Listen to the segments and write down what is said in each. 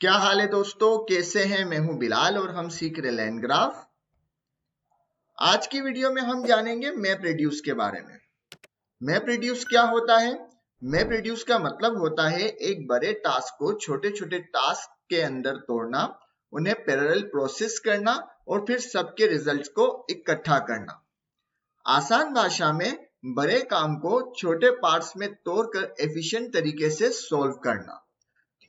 क्या हाल है दोस्तों, कैसे हैं? मैं हूं बिलाल और हम सीख रहे लैंड ग्राफ। आज की वीडियो में हम जानेंगे मैप रिड्यूस के बारे में। मैप रिड्यूस क्या होता है? मैप रिड्यूस का मतलब होता है एक बड़े टास्क को छोटे छोटे टास्क के अंदर तोड़ना, उन्हें पैरेलल प्रोसेस करना और फिर सबके रिजल्ट्स को इकट्ठा करना। आसान भाषा में बड़े काम को छोटे पार्ट्स में तोड़कर एफिशिएंट तरीके से सॉल्व करना।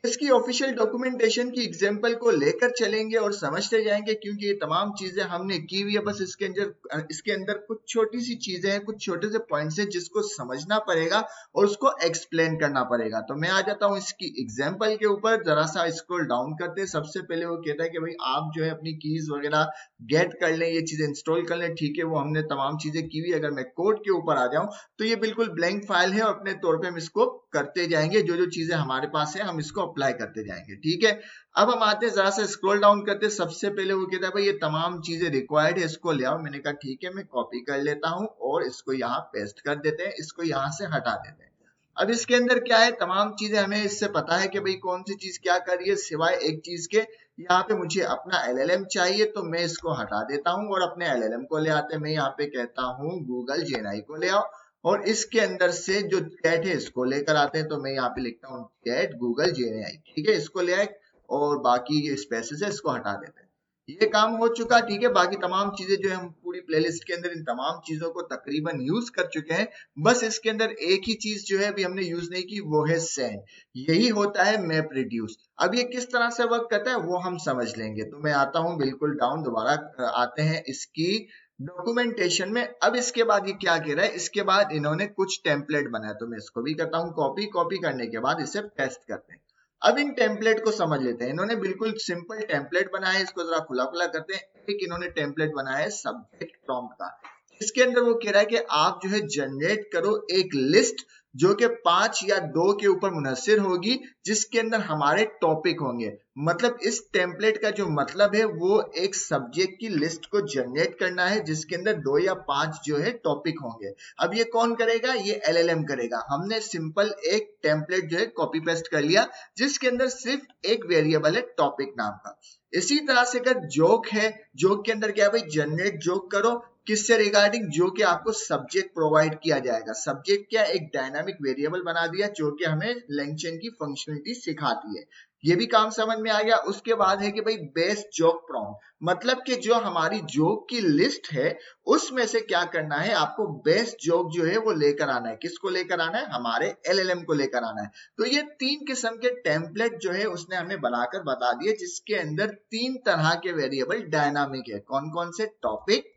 इसकी ऑफिशियल डॉक्यूमेंटेशन की एग्जांपल को लेकर चलेंगे और समझते जाएंगे, क्योंकि ये तमाम चीजें हमने की हुई है। बस इसके अंदर कुछ छोटी सी चीजें हैं, कुछ छोटे से पॉइंट्स हैं जिसको समझना पड़ेगा और उसको एक्सप्लेन करना पड़ेगा। तो मैं आ जाता हूँ इसकी एग्जांपल के ऊपर। जरा सा स्क्रॉल डाउन करते हैं। सबसे पहले वो कहता है कि भाई आप जो है अपनी कीज वगैरह गेट कर लें, ये चीजें इंस्टॉल कर लें। ठीक है, वो हमने तमाम चीजें की हुई। अगर मैं कोड के ऊपर आ जाऊं तो ये बिल्कुल ब्लैंक फाइल है और अपने तौर पे हम इसको करते जाएंगे। जो जो चीजें हमारे पास है हम इसको अप्लाई करते जाएंगे। ठीक है, अब हम आते हैं, जरा सा स्क्रॉल डाउन करते हैं। सबसे पहले वो कहता है भाई ये तमाम चीजें रिक्वायर्ड है, इसको ले आओ। मैंने कहा ठीक है, मैं कॉपी कर लेता हूं और इसको यहाँ पेस्ट कर देते हैं, इसको यहाँ से हटा देते हैं। अब इसके अंदर क्या है, तमाम चीजें हमें इससे पता है कि भाई कौन सी चीज क्या कर रही है, सिवाय एक चीज के। यहाँ पे मुझे अपना एलएलएम चाहिए तो मैं इसको हटा देता हूँ और अपने एलएलएम को ले आते हैं। मैं यहाँ पे कहता हूँ गूगल जेनाई को ले आओ और इसके अंदर से जो चैट है इसको लेकर आते हैं। तो मैं यहाँ पे लिखता हूँ चैट गूगल जेनाई। ठीक है, इसको ले आए और बाकी ये स्पेसेस है इसको हटा देते हैं। ये काम हो चुका। ठीक है, बाकी तमाम चीजें जो है हम पूरी प्लेलिस्ट के अंदर इन तमाम चीजों को तकरीबन यूज कर चुके हैं। बस इसके अंदर एक ही चीज जो है अभी हमने यूज नहीं की, वो है सेंड। यही होता है मैप रिड्यूस। अब ये किस तरह से वर्क करता है वो हम समझ लेंगे। तो मैं आता हूं बिल्कुल डाउन, दोबारा आते हैं इसकी डॉक्यूमेंटेशन में। अब इसके बाद ये क्या कह रहा है, इसके बाद इन्होंने कुछ टेम्पलेट बनाया। तो मैं इसको भी करता हूँ कॉपी। कॉपी करने के बाद इसे पेस्ट करते हैं। अब इन टेम्पलेट को समझ लेते हैं। इन्होंने बिल्कुल सिंपल टेम्पलेट बनाया है, इसको जरा खुला खुला करते हैं। एक इन्होंने टेम्पलेट बनाया है सब्जेक्ट प्रॉम्प्ट का। इसके अंदर वो कह रहा है कि आप जो है जनरेट करो एक लिस्ट जो कि 5 या 2 के ऊपर मुनहसर होगी, जिसके अंदर हमारे टॉपिक होंगे। मतलब इस टेम्पलेट का जो मतलब है वो एक सब्जेक्ट की लिस्ट को जनरेट करना है जिसके अंदर 2 या 5 जो है टॉपिक होंगे। अब ये कौन करेगा? ये एलएलएम करेगा। हमने सिंपल एक टेम्पलेट जो है कॉपी पेस्ट कर लिया जिसके अंदर सिर्फ एक वेरिएबल है टॉपिक नाम का। इसी तरह से अगर जोक है, जोक के अंदर क्या है भाई, जनरेट जोक करो। किससे रिगार्डिंग? जो कि आपको सब्जेक्ट प्रोवाइड किया जाएगा। सब्जेक्ट क्या, एक डायनामिक वेरिएबल बना दिया जो कि हमें लैंगचेन की फंक्शनलिटी सिखाती है। ये भी काम समझ में आ गया। उसके बाद है कि भाई बेस्ट जोक प्रॉम्प्ट, मतलब कि जो हमारी जोक की लिस्ट है उसमें से क्या करना है, आपको बेस्ट जोक जो है वो लेकर आना है। किसको लेकर आना है? हमारे एलएलएम को लेकर आना है। तो ये 3 किस्म के टेम्पलेट जो है उसने हमें बनाकर बता दिए, जिसके अंदर 3 तरह के वेरिएबल डायनामिक है। कौन कौन से? टॉपिक,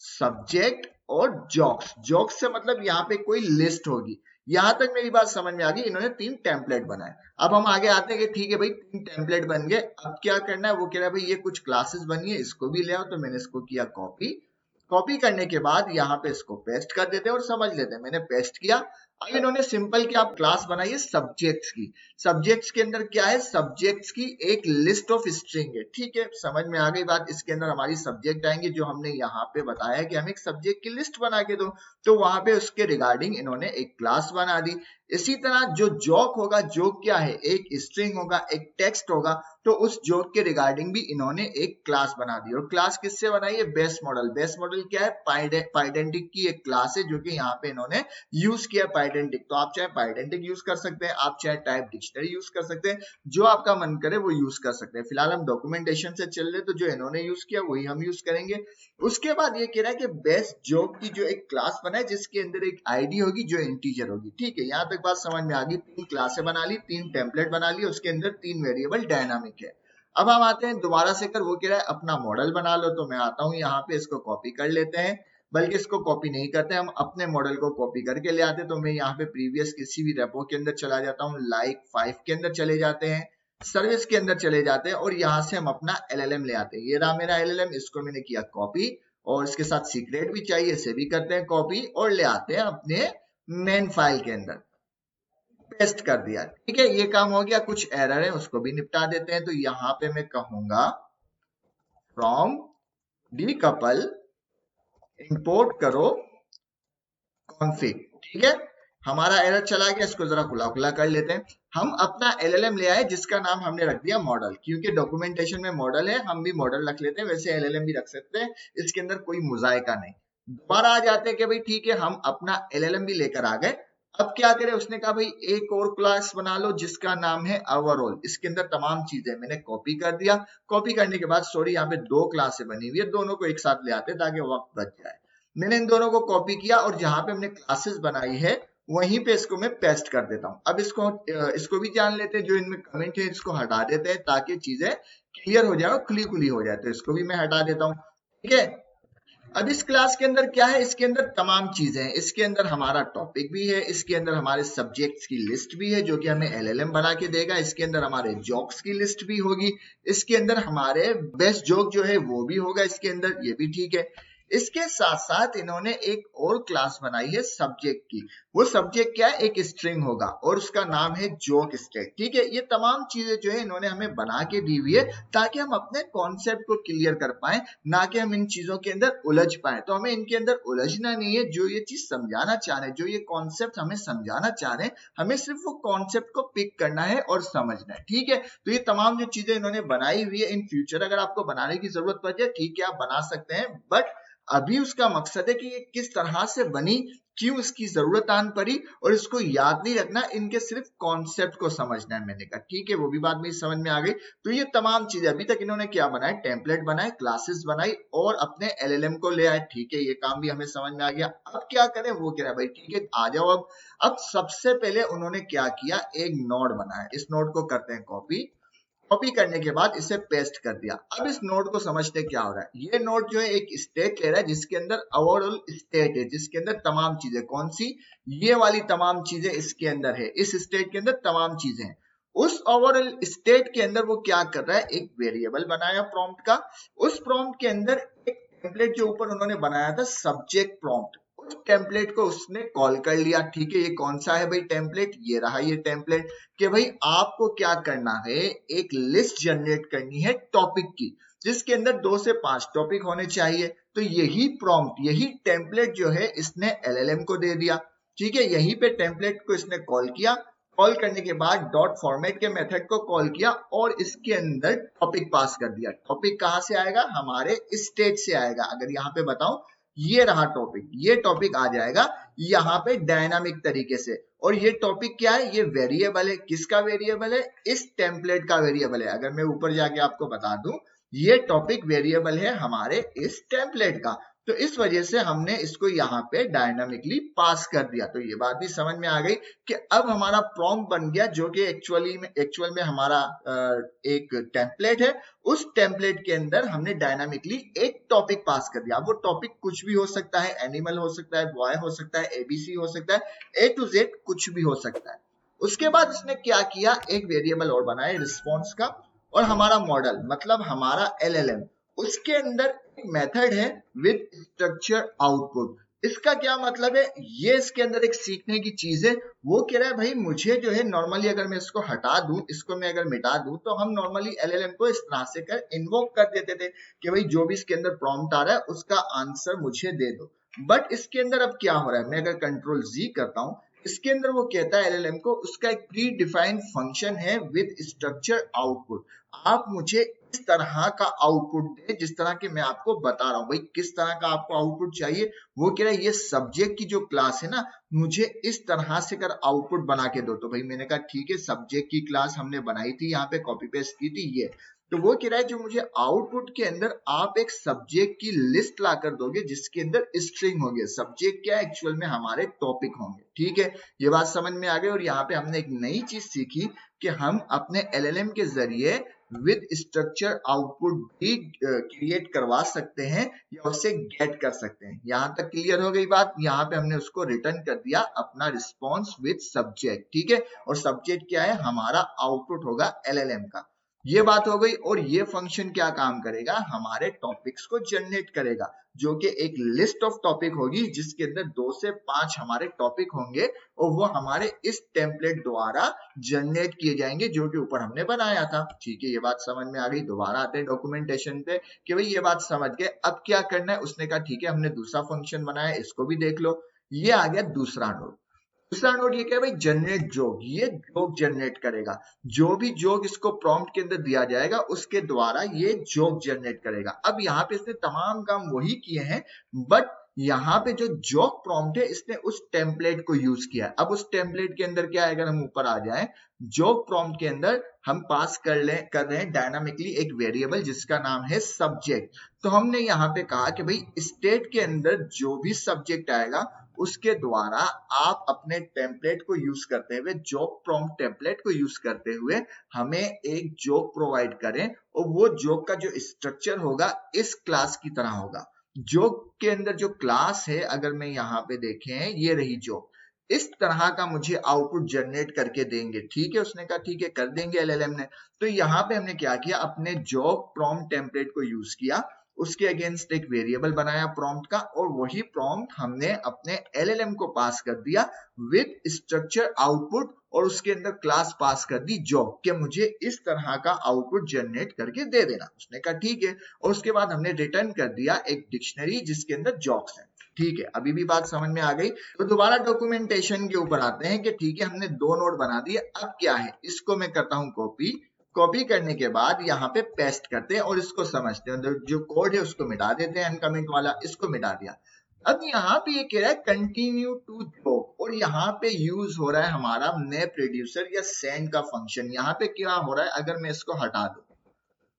सब्जेक्ट और जॉक्स। जॉक्स से मतलब यहाँ पे कोई लिस्ट होगी। यहां तक मेरी बात समझ में आ गई। इन्होंने 3 टेम्पलेट बनाए। अब हम आगे आते हैं कि ठीक है भाई 3 टेम्पलेट बन गए, अब क्या करना है? वो कह रहा है भाई ये कुछ क्लासेस बनी है, इसको भी ले आओ। तो मैंने इसको किया कॉपी। कॉपी करने के बाद यहाँ पे इसको पेस्ट कर देते हैं और समझ लेते हैं। मैंने पेस्ट किया। अब इन्होंने सिंपल क्या क्लास बनाई है सब्जेक्ट्स की। सब्जेक्ट्स के अंदर क्या है? सब्जेक्ट्स की एक लिस्ट ऑफ स्ट्रिंग है। ठीक है, समझ में आ गई बात। इसके अंदर हमारी सब्जेक्ट आएंगे, जो हमने यहाँ पे बताया कि हम एक सब्जेक्ट की लिस्ट बना के दो। तो वहां पे उसके रिगार्डिंग इन्होंने एक क्लास बना दी। इसी तरह जो जोक होगा, जोक क्या है? एक स्ट्रिंग होगा, एक टेक्स्ट होगा। तो उस जोक के रिगार्डिंग भी इन्होंने एक क्लास बना दी। और क्लास किससे बनाई है? Base model. बेस मॉडल क्या है? पाइडेंटिक की एक क्लास है जो कि यहाँ पे इन्होंने यूज किया पाइडेंटिक। तो आप चाहे पाइडेंटिक यूज कर सकते हैं, आप चाहे टाइप डिक्शनरी यूज कर सकते हैं, जो आपका मन करे वो यूज कर सकते हैं। फिलहाल हम डॉक्यूमेंटेशन से चल रहे, तो जो इन्होंने यूज किया वही हम यूज करेंगे। उसके बाद ये कह रहा है कि बेस्ट जोक की जो एक क्लास बनाए जिसके अंदर एक आईडी होगी जो इंटीजर होगी। ठीक है, यहाँ तक बात समझ में आ गई। 3 क्लासें बना ली, 3 टेम्पलेट बना ली, उसके अंदर 3 वेरिएबल डायनामिक है। अब हम आते हैं दोबारा से कर, वो कह रहा है अपना मॉडल बना लो। तो मैं आता हूं यहाँ पे, इसको कॉपी कर लेते हैं। बल्कि इसको कॉपी नहीं करते, हम अपने मॉडल को कॉपी करके ले आते हैं। तो मैं यहाँ पे प्रीवियस किसी भी रेपो के अंदर चला जाता हूँ, लाइक 5 के अंदर चले जाते हैं, सर्विस के अंदर चले जाते हैं और यहाँ से हम अपना एलएलएम ले आते हैं। ये रहा मेरा एलएलएम, इसको मैंने किया कॉपी और इसके साथ सीक्रेट भी चाहिए, इसे भी करते हैं कॉपी और ले आते हैं अपने मेन फाइल के अंदर। पेस्ट कर दिया। ठीक है, ये काम हो गया। कुछ एरर है उसको भी निपटा देते हैं। तो यहाँ पे मैं कहूंगा फ्रॉम डीकपल इंपोर्ट करो कॉन्फिग। ठीक है, हमारा एरर चला गया, इसको जरा खुला खुला कर लेते हैं। हम अपना एलएलएम ले आए जिसका नाम हमने रख दिया मॉडल, क्योंकि डॉक्यूमेंटेशन में मॉडल है, हम भी मॉडल रख लेते हैं, वैसे एलएलएम भी रख सकते हैं, इसके अंदर कोई मुजायका नहीं। दोबारा आ जाते हैं कि भाई ठीक है, हम अपना एलएलएम भी लेकर आ गए। अब क्या करें, उसने कहा भाई एक और क्लास बना लो जिसका नाम है ओवरऑल, इसके अंदर तमाम चीजें मैंने कॉपी कर दिया। कॉपी करने के बाद सॉरी यहाँ पे दो क्लासें बनी हुई है, दोनों को एक साथ ले आते ताकि वक्त बच जाए। मैंने इन दोनों को कॉपी किया और जहां पे हमने क्लासेस बनाई है वहीं पे इसको मैं पेस्ट कर देता हूं। अब इसको भी जान लेते हैं, जो इनमें कमेंट है इसको हटा देते हैं ताकि चीजें क्लियर हो जाए और खुली खुली हो जाए, तो इसको भी मैं हटा देता हूँ। ठीक है, अब इस क्लास के अंदर क्या है, इसके अंदर तमाम चीजें हैं। इसके अंदर हमारा टॉपिक भी है, इसके अंदर हमारे सब्जेक्ट्स की लिस्ट भी है जो कि हमें एलएलएम बना के देगा, इसके अंदर हमारे जोक्स की लिस्ट भी होगी, इसके अंदर हमारे बेस्ट जोक जो है वो भी होगा इसके अंदर, ये भी ठीक है। इसके साथ साथ इन्होंने एक और क्लास बनाई है सब्जेक्ट की। वो सब्जेक्ट क्या है, एक स्ट्रिंग होगा और उसका नाम है जोक स्टेट। ठीक है, ये तमाम चीजें जो है इन्होंने हमें बना के दी हुई है ताकि हम अपने कॉन्सेप्ट को क्लियर कर पाए, ना कि हम इन चीजों के अंदर उलझ पाए। तो हमें इनके अंदर उलझना नहीं है, जो ये चीज समझाना चाह रहे हैं, जो ये कॉन्सेप्ट हमें समझाना चाह रहे हैं, हमें सिर्फ वो कॉन्सेप्ट को पिक करना है और समझना है। ठीक है, तो ये तमाम जो चीजें इन्होंने बनाई हुई है, इन फ्यूचर अगर आपको बनाने की जरूरत पड़ जाए ठीक है आप बना सकते हैं, बट अभी उसका मकसद है कि ये किस तरह से बनी, क्यों इसकी जरूरत आन पड़ी, और इसको याद नहीं रखना, इनके सिर्फ कॉन्सेप्ट को समझना है। मैंने कहा ठीक है, वो भी बात मेरी समझ में आ गई। तो ये तमाम चीजें अभी तक इन्होंने क्या बनाए, टेम्पलेट बनाए, क्लासेस बनाई और अपने एलएलएम को ले आए। ठीक है, ये काम भी हमें समझ में आ गया। अब क्या करें, वो कह रहा है भाई ठीक है आ जाओ। अब सबसे पहले उन्होंने क्या किया, एक नोड बनाया। इस नोड को करते हैं कॉपी। कॉपी करने के बाद इसे पेस्ट कर दिया। अब इस नोड को समझते क्या हो रहा है। ये नोड जो है एक स्टेट ले रहा है जिसके अंदर ओवरऑल स्टेट है, जिसके अंदर तमाम चीजें, कौन सी, ये वाली तमाम चीजें इसके अंदर है, इस स्टेट के अंदर तमाम चीजें हैं। उस ओवरऑल स्टेट के अंदर वो क्या कर रहा है, एक वेरिएबल बनाया प्रॉम्प्ट का। उस प्रॉम्प्ट के अंदर एक टेम्पलेट के ऊपर उन्होंने बनाया था सब्जेक्ट प्रॉम्प्ट, उस टेम्पलेट को उसने कॉल कर लिया। ठीक है, ये कौन सा है भाई टेम्पलेट, ये रहा ये टेम्पलेट, कि भाई आपको क्या करना है, एक लिस्ट जनरेट करनी है टॉपिक की, जिसके अंदर 2 से 5 टॉपिक होने चाहिए। तो यही प्रॉम्प्ट, यही टेम्पलेट जो है इसने एलएलएम को दे दिया। ठीक है, यहीं पे टेम्पलेट को इसने कॉल किया। कॉल करने के बाद डॉट फॉर्मेट के मेथड को कॉल किया और इसके अंदर टॉपिक पास कर दिया। टॉपिक कहां से आएगा, हमारे स्टेट से आएगा। अगर यहाँ पे बताऊं, ये रहा टॉपिक, ये टॉपिक आ जाएगा यहाँ पे डायनामिक तरीके से। और ये टॉपिक क्या है, ये वेरिएबल है। किसका वेरिएबल है, इस टेम्पलेट का वेरिएबल है। अगर मैं ऊपर जाके आपको बता दूं, ये टॉपिक वेरिएबल है हमारे इस टेम्पलेट का, तो इस वजह से हमने इसको यहाँ पे डायनामिकली पास कर दिया। तो ये बात भी समझ में आ गई कि अब हमारा प्रॉम्प्ट बन गया, जो कि एक्चुअल में हमारा एक टेम्पलेट है। उस टेम्पलेट के अंदर हमने डायनामिकली एक टॉपिक पास कर दिया। अब वो टॉपिक कुछ भी हो सकता है, एनिमल हो सकता है, बॉय हो सकता है, एबीसी हो सकता है, ए टू जेड कुछ भी हो सकता है। उसके बाद इसने क्या किया, एक वेरिएबल और बनाया रिस्पॉन्स का, और हमारा मॉडल मतलब हमारा एलएलएम, उसके अंदर एक मेथड है विद स्ट्रक्चर आउटपुट। इसका क्या मतलब है, ये इसके अंदर एक सीखने की चीज है। वो कह रहा है भाई मुझे जो है नॉर्मली अगर मैं इसको हटा दूं, इसको मैं अगर मिटा दूं, तो हम नॉर्मली एलएलएम को इस तरह से कर इन्वोक कर देते थे कि भाई जो भी इसके अंदर प्रॉम्प्ट आ रहा है उसका आंसर मुझे दे दो। बट इसके अंदर अब क्या हो रहा है, मैं अगर कंट्रोल जी करता हूं, इसके अंदर वो कहता है एलएलएम को, उसका एक प्री डिफाइंड फंक्शन है विद स्ट्रक्चर आउटपुट। आप मुझे इस तरह का आउटपुट दे जिस तरह के मैं आपको बता रहा हूं। भाई किस तरह का आपको आउटपुट चाहिए, वो कह रहा है ये सब्जेक्ट की जो क्लास है ना, मुझे इस तरह से कर आउटपुट बना के दो। तो भाई मैंने कहा ठीक है, सब्जेक्ट की क्लास हमने बनाई थी, यहाँ पे कॉपी पेस्ट की थी ये। तो वो कह रहा है जो मुझे आउटपुट के अंदर आप एक सब्जेक्ट की लिस्ट ला कर दोगे जिसके अंदर स्ट्रिंग होगी। सब्जेक्ट क्या एक्चुअल में हमारे टॉपिक होंगे। ठीक है, ये बात समझ में आ गई। और यहाँ पे हमने एक नई चीज सीखी कि हम अपने एलएलएम के जरिए विद स्ट्रक्चर आउटपुट भी क्रिएट करवा सकते हैं या उसे गेट कर सकते हैं। यहां तक क्लियर हो गई बात। यहाँ पे हमने उसको रिटर्न कर दिया अपना रिस्पॉन्स विद सब्जेक्ट। ठीक है, और सब्जेक्ट क्या है, हमारा आउटपुट होगा एलएलएम का। ये बात हो गई। और ये फंक्शन क्या काम करेगा, हमारे टॉपिक्स को जनरेट करेगा, जो कि एक लिस्ट ऑफ टॉपिक होगी जिसके अंदर 2 से 5 हमारे टॉपिक होंगे और वो हमारे इस टेम्पलेट द्वारा जनरेट किए जाएंगे जो कि ऊपर हमने बनाया था। ठीक है, ये बात समझ में आ गई। दोबारा आते हैं डॉक्यूमेंटेशन पे कि भाई ये बात समझ गए, अब क्या करना है। उसने कहा ठीक है, हमने दूसरा फंक्शन बनाया, इसको भी देख लो। ये आ गया दूसरा नोड। दूसरा नोड ये क्या है भाई, जनरेट जोक, ये जोक जनरेट करेगा। जो भी जोक इसको प्रॉम्प्ट के अंदर दिया जाएगा उसके द्वारा ये जोक जनरेट करेगा। अब यहाँ पे इसने तमाम काम वही किए हैं, बट यहाँ पे जो जोक प्रॉम्प्ट है इसने उस टेम्पलेट को यूज किया। अब उस टेम्पलेट के अंदर क्या है, अगर हम ऊपर आ जाए, जोक प्रॉम्प्ट के अंदर हम पास कर रहे हैं डायनामिकली एक वेरिएबल जिसका नाम है सब्जेक्ट। तो हमने यहाँ पे कहा कि भाई स्टेट के अंदर जो भी सब्जेक्ट आएगा उसके द्वारा आप अपने टेम्पलेट को यूज करते हुए, जोक प्रॉम्प्ट टेम्पलेट को यूज करते हुए हमें एक जोक प्रोवाइड करें, और वो जोक का जो स्ट्रक्चर होगा इस क्लास की तरह होगा। जोक के अंदर जो क्लास है, अगर मैं यहाँ पे देखें, ये रही जोक, इस तरह का मुझे आउटपुट जनरेट करके देंगे। ठीक है, उसने कहा ठीक है कर देंगे एलएलएम ने। तो यहाँ पे हमने क्या किया, अपने जोक प्रॉम्प्ट टेम्पलेट को यूज किया, उसके अगेंस्ट एक वेरिएबल बनाया प्रॉम्प्ट का, और वही प्रॉम्प्ट हमने अपने एलएलएम को पास कर दिया विद स्ट्रक्चर आउटपुट, और उसके अंदर क्लास पास कर दी जॉब कि मुझे इस तरह का आउटपुट जनरेट करके दे देना। उसने कहा ठीक है, और उसके बाद हमने रिटर्न कर दिया एक डिक्शनरी जिसके अंदर जॉब्स है। ठीक है, अभी भी बात समझ में आ गई। तो दोबारा डॉक्यूमेंटेशन के ऊपर आते हैं कि ठीक है हमने दो नोड बना दिए, अब क्या है, इसको मैं करता हूं कॉपी। कॉपी करने के बाद यहाँ पे पेस्ट करते हैं और इसको समझते हैं, जो कोड है उसको मिटा देते हैं, अनकमेंट वाला इसको मिटा दिया। अब यहाँ पे ये कह रहा है कंटिन्यू टू जोक, और यहाँ पे यूज हो रहा है हमारा मैप रिड्यूसर या सेंड का फंक्शन। यहाँ पे क्या हो रहा है, अगर मैं इसको हटा दूं,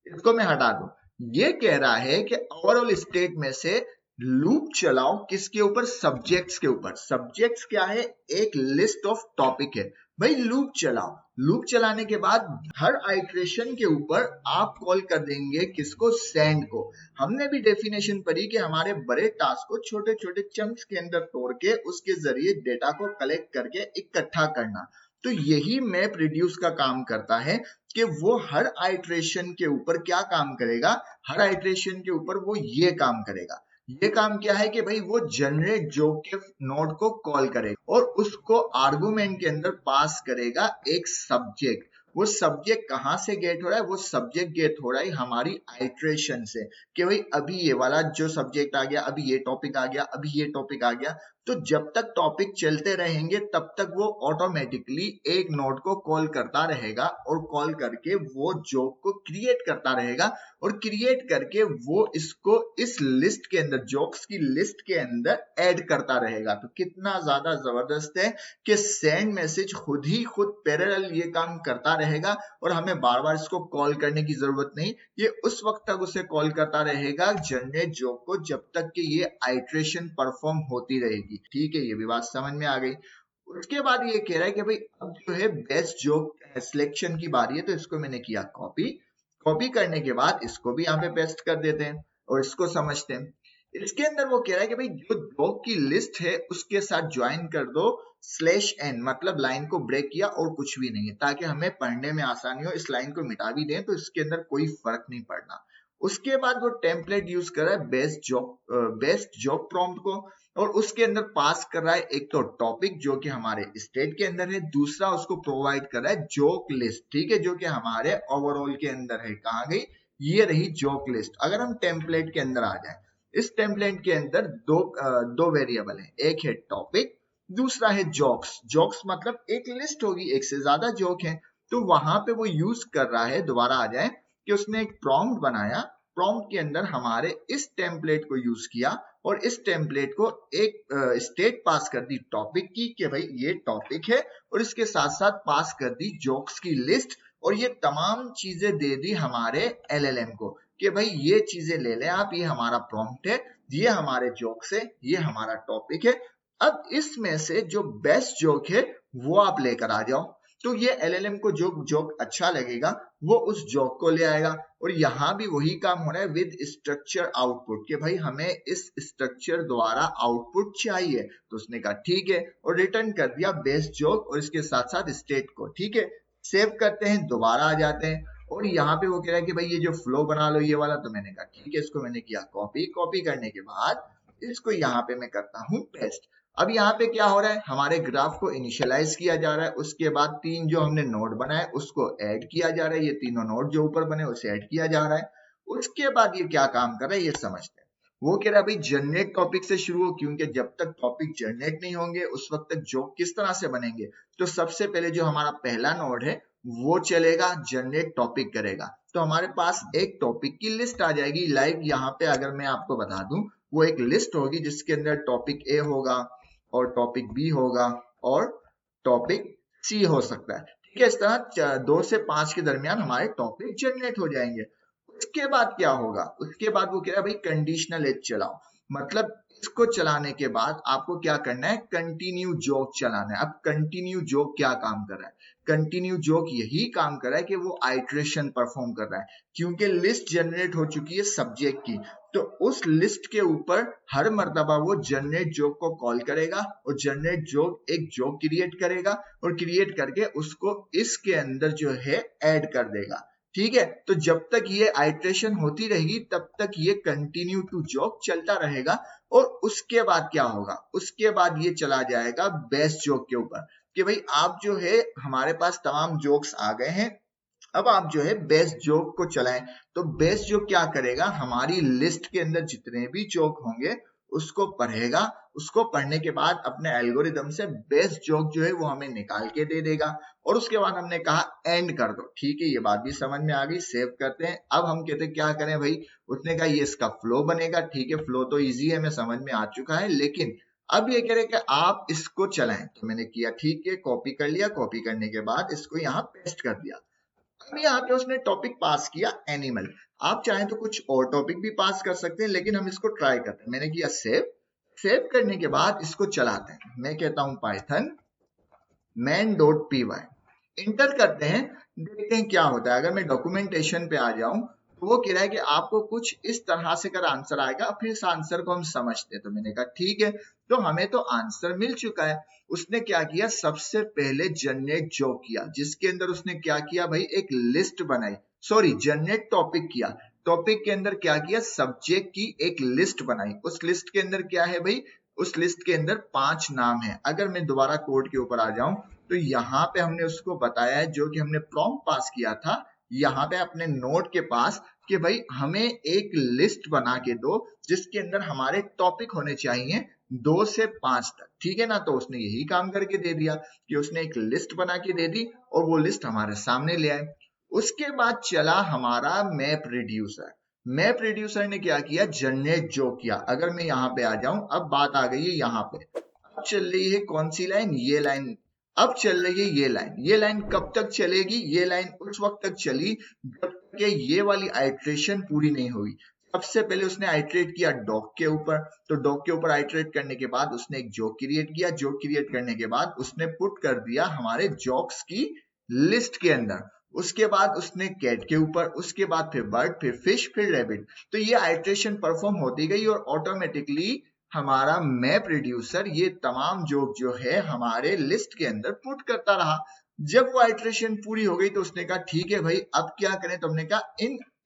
इसको मैं हटा दूं, ये कह रहा है कि ओवरऑल स्टेट में से लूप चलाओ किसके ऊपर, सब्जेक्ट्स के ऊपर। सब्जेक्ट्स क्या है, एक लिस्ट ऑफ टॉपिक है भाई, लूप चलाओ। लूप चलाने के बाद हर आइट्रेशन के ऊपर आप कॉल कर देंगे किसको, सेंड को। हमने भी डेफिनेशन पढ़ी कि हमारे बड़े टास्क को छोटे छोटे चंक्स के अंदर तोड़ के उसके जरिए डेटा को कलेक्ट करके इकट्ठा करना। तो यही मैप रिड्यूस का काम करता है कि वो हर आइट्रेशन के ऊपर क्या काम करेगा, हर आइट्रेशन के ऊपर वो ये काम करेगा। ये काम क्या है कि भाई वो जनरेट जोक के नोड को कॉल करेगा और उसको आर्गुमेंट के अंदर पास करेगा एक सब्जेक्ट। वो सब्जेक्ट कहां से गेट हो रहा है, वो सब्जेक्ट गेट हो रहा है हमारी आइट्रेशन से, कि भाई अभी ये वाला जो सब्जेक्ट आ गया, अभी ये टॉपिक आ गया, अभी ये टॉपिक आ गया। तो जब तक टॉपिक चलते रहेंगे तब तक वो ऑटोमेटिकली एक नोड को कॉल करता रहेगा, और कॉल करके वो जोक को क्रिएट करता रहेगा, और क्रिएट करके वो इसको इस लिस्ट के अंदर, जोक्स की लिस्ट के अंदर ऐड करता रहेगा। तो कितना ज्यादा जबरदस्त है कि सेंड मैसेज खुद ही खुद पैरेलल ये काम करता रहेगा, और हमें बार बार इसको कॉल करने की जरूरत नहीं। ये उस वक्त तक उसे कॉल करता रहेगा जनरेट जोक को, जब तक कि ये आइट्रेशन परफॉर्म होती रहेगी। ठीक है, ये भी बात समझ में आ गई। उसके बाद ये कह रहा है कि भाई अब जो है बेस्ट जोक सिलेक्शन की बारी है, तो इसको मैंने किया कॉपी। कॉपी करने के बाद इसको भी यहाँ पे पेस्ट कर देते हैं और इसको समझते हैं। इसके अंदर वो कह रहा है कि भाई जो जोक की लिस्ट है उसके साथ ज्वाइन कर दो /n, मतलब लाइन को ब्रेक किया और कुछ भी नहीं है, ताकि हमें पढ़ने में आसानी हो। इस लाइन को मिटा भी दें तो इसके अंदर कोई फर्क नहीं पड़ना। उसके बाद वो टेम्पलेट यूज कर रहा है बेस्ट जॉब प्रॉम्प्ट को, और उसके अंदर पास कर रहा है एक तो टॉपिक जो कि हमारे स्टेट के अंदर है, दूसरा उसको प्रोवाइड कर रहा है जोक लिस्ट। ठीक है, जो कि हमारे ओवरऑल के अंदर है। कहाँ गई, ये रही जोक लिस्ट। अगर हम टेम्पलेट के अंदर आ जाए, इस टेम्पलेट के अंदर दो वेरिएबल है, एक है टॉपिक, दूसरा है जोक्स। जोक्स मतलब एक लिस्ट होगी, एक से ज्यादा जोक है। तो वहां पे वो यूज कर रहा है, दोबारा आ जाए, कि उसने एक प्रॉम्प्ट बनाया, प्रॉम्प्ट के अंदर हमारे इस टेम्पलेट को यूज किया, और इस टेम्पलेट को एक स्टेट पास कर दी टॉपिक की, कि भाई ये टॉपिक है, और इसके साथ साथ पास कर दी जोक्स की लिस्ट, और ये तमाम चीजें दे दी हमारे एलएलएम को कि भाई ये चीजें ले लें आप, ये हमारा प्रॉम्प्ट है, ये हमारे जोक्स है, ये हमारा टॉपिक है। अब इसमें से जो बेस्ट जोक है वो आप लेकर आ जाओ। तो ये एलएलएम को जो जोक अच्छा लगेगा वो उस जोक को ले आएगा, और यहाँ भी वही काम हो रहा है विद स्ट्रक्चर आउटपुट, कि भाई हमें इस स्ट्रक्चर द्वारा आउटपुट चाहिए। तो उसने कहा ठीक है, और रिटर्न कर दिया बेस्ट जोक और इसके साथ साथ स्टेट को। ठीक है, सेव करते हैं, दोबारा आ जाते हैं, और यहाँ पे वो कह रहा है कि भाई ये जो फ्लो बना लो ये वाला। तो मैंने कहा ठीक है, इसको मैंने किया कॉपी। कॉपी करने के बाद इसको यहाँ पे मैं करता हूँ पेस्ट। अब यहाँ पे क्या हो रहा है, हमारे ग्राफ को इनिशियलाइज किया जा रहा है, उसके बाद तीन जो हमने नोड बनाए उसको ऐड किया जा रहा है, ये तीनों नोड जो ऊपर बने उसे ऐड किया जा रहा है। उसके बाद ये क्या काम कर रहा है ये समझते हैं। वो कह रहा है भाई जनरेट टॉपिक से शुरू हो, क्योंकि जब तक टॉपिक जनरेट नहीं होंगे उस वक्त तक जोक किस तरह से बनेंगे। तो सबसे पहले जो हमारा पहला नोड है वो चलेगा, जनरेट टॉपिक करेगा। तो हमारे पास एक टॉपिक की लिस्ट आ जाएगी लाइक यहाँ पे अगर मैं आपको बता दूं, वो एक लिस्ट होगी जिसके अंदर टॉपिक ए होगा और टॉपिक बी होगा और टॉपिक सी हो सकता है। ठीक है, इस तरह 2 से 5 के दरमियान हमारे टॉपिक जनरेट हो जाएंगे। उसके बाद क्या होगा, उसके बाद वो कह रहा है भाई कंडीशनल एज चलाओ, मतलब इसको चलाने के बाद आपको क्या करना है, कंटिन्यू जोक चलाना है। अब कंटिन्यू जोक क्या काम कर रहा है, कंटिन्यू जोक यही काम कर रहा है कि वो आइट्रेशन परफॉर्म कर रहा है, क्योंकि लिस्ट जनरेट हो चुकी है सब्जेक्ट की। तो उस लिस्ट के ऊपर हर मर्तबा वो जनरेट जोक को कॉल करेगा और जनरेट जोक एक जोक क्रिएट करेगा और क्रिएट करके उसको इसके अंदर जो है ऐड कर देगा। ठीक है, तो जब तक ये आइट्रेशन होती रहेगी तब तक ये कंटिन्यू टू जोक चलता रहेगा। और उसके बाद क्या होगा, उसके बाद ये चला जाएगा बेस्ट जोक के ऊपर कि भाई आप जो है हमारे पास तमाम जोक्स आ गए हैं, अब आप जो है बेस्ट जोक को चलाएं। तो बेस्ट जोक क्या करेगा, हमारी लिस्ट के अंदर जितने भी जोक होंगे उसको पढ़ेगा, उसको पढ़ने के बाद अपने एल्गोरिदम से बेस्ट जोक जो है वो हमें निकाल के दे देगा और उसके बाद हमने कहा एंड कर दो। ठीक है, ये बात भी समझ में आ गई, सेव करते हैं। अब हम कहते हैं क्या करें भाई, उसने कहा ये इसका फ्लो बनेगा। ठीक है, फ्लो तो इजी है, मैं समझ में आ चुका है, लेकिन अब ये कह रहे कि आप इसको चलाएं। तो मैंने किया, ठीक है, कॉपी कर लिया, कॉपी करने के बाद इसको यहाँ पेस्ट कर दिया। अब यहाँ पे उसने टॉपिक पास किया एनिमल। आप चाहें तो कुछ और टॉपिक भी पास कर सकते हैं, लेकिन हम इसको ट्राई करते हैं। मैंने किया सेव, सेव करने के बाद इसको चलाते हैं। मैं कहता हूं पाइथन main.py, इंटर करते हैं, देखते हैं क्या होता है। अगर मैं डॉक्यूमेंटेशन पे आ जाऊं तो वो कह रहा है कि आपको कुछ इस तरह से कर आंसर आएगा, फिर इस आंसर को हम समझते हैं। तो मैंने कहा ठीक है, तो हमें तो आंसर मिल चुका है। उसने क्या किया, सबसे पहले जनरेट जोक किया, जिसके अंदर उसने क्या किया भाई, एक लिस्ट बनाई, सॉरी जनरेट टॉपिक किया। टॉपिक के अंदर क्या किया, सब्जेक्ट की एक लिस्ट बनाई। उस लिस्ट के अंदर क्या है भाई, उस लिस्ट के अंदर 5 नाम है। अगर मैं दोबारा कोड के ऊपर आ जाऊं तो यहाँ पे हमने उसको बताया है, जो कि हमने प्रॉम्प्ट पास किया था यहाँ पे अपने नोट के पास, कि भाई हमें एक लिस्ट बना के दो जिसके अंदर हमारे टॉपिक होने चाहिए 2 से 5 तक। ठीक है ना, तो उसने यही काम करके दे दिया कि उसने एक लिस्ट बना के दे दी और वो लिस्ट हमारे सामने ले आए। उसके बाद चला हमारा मैप रिड्यूसर। मैप रिड्यूसर ने क्या किया, जनरेट जो किया। अगर मैं यहाँ पे आ जाऊं, अब बात आ गई है यहाँ पे, अब चल रही है कौन सी लाइन, ये लाइन। अब चल रही है ये लाइन। ये लाइन कब तक चलेगी, ये लाइन उस वक्त तक चली जब तक ये वाली आइट्रेशन पूरी नहीं हुई। सबसे पहले उसने आइट्रेट किया डॉग के ऊपर, तो डॉग के ऊपर आइट्रेट करने के बाद उसने एक जोक क्रिएट किया। जोक क्रिएट करने के बाद उसने पुट कर दिया हमारे जोक्स की लिस्ट के अंदर। उसके बाद उसने कैट के ऊपर, उसके बाद फिर बर्ड, फिर फिश, फिर रैबिट। तो ये आइट्रेशन परफॉर्म होती गई और ऑटोमेटिकली हमारा मैप रिड्यूसर ये तमाम जोक जो है हमारे लिस्ट के अंदर पुट करता रहा। जब वो आइट्रेशन पूरी हो गई तो उसने कहा ठीक है भाई अब क्या करें। तो हमने कहा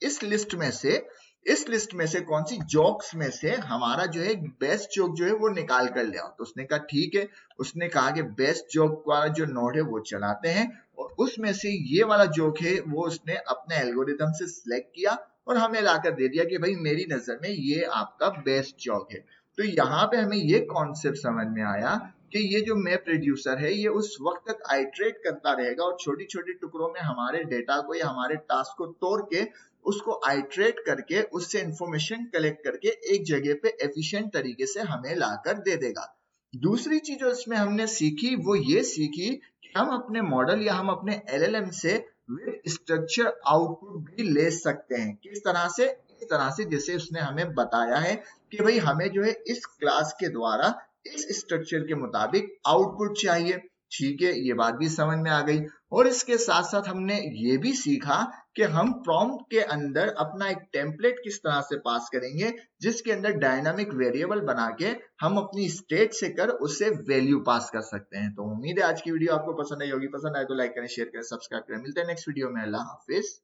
इस लिस्ट में से कौन सी जोक्स में से हमारा जो है बेस्ट जोक जो है वो निकाल कर ले आओ। तो उसने कहा ठीक है। उसने कहा कि बेस्ट जोक वाला जो नोड है वो चलाते हैं और उसमें से ये वाला जोक है वो उसने अपने एल्गोरिथम से सिलेक्ट किया और हमें लाकर दे दिया कि भाई मेरी नजर में ये आपका बेस्ट जोक है। तो यहाँ पे हमें ये कॉन्सेप्ट समझ में आया कि ये जो मैप रिड्यूसर है ये उस वक्त तक आइट्रेट करता रहेगा और छोटी छोटी टुकड़ों में हमारे डेटा को या हमारे टास्क को तोड़ के उसको आइट्रेट करके उससे इंफॉर्मेशन कलेक्ट करके एक जगह पे एफिशिएंट तरीके से हमें लाकर दे देगा। दूसरी चीज जो इसमें हमने सीखी वो ये सीखी कि हम अपने मॉडल या हम अपने एलएलएम से विद स्ट्रक्चर आउटपुट भी ले सकते हैं। किस तरह से, इस तरह से जैसे उसने हमें बताया है कि भाई हमें जो है इस क्लास के द्वारा इस स्ट्रक्चर के मुताबिक आउटपुट चाहिए। ठीक है, ये बात भी समझ में आ गई। और इसके साथ साथ हमने ये भी सीखा कि हम प्रॉम्प्ट के अंदर अपना एक टेम्पलेट किस तरह से पास करेंगे जिसके अंदर डायनामिक वेरिएबल बना के हम अपनी स्टेट से कर उससे वैल्यू पास कर सकते हैं। तो उम्मीद है आज की वीडियो आपको पसंद आई होगी। पसंद आए तो लाइक करें, शेयर करें, सब्सक्राइब करें। मिलते हैं नेक्स्ट वीडियो में। अल्लाह हाफिज।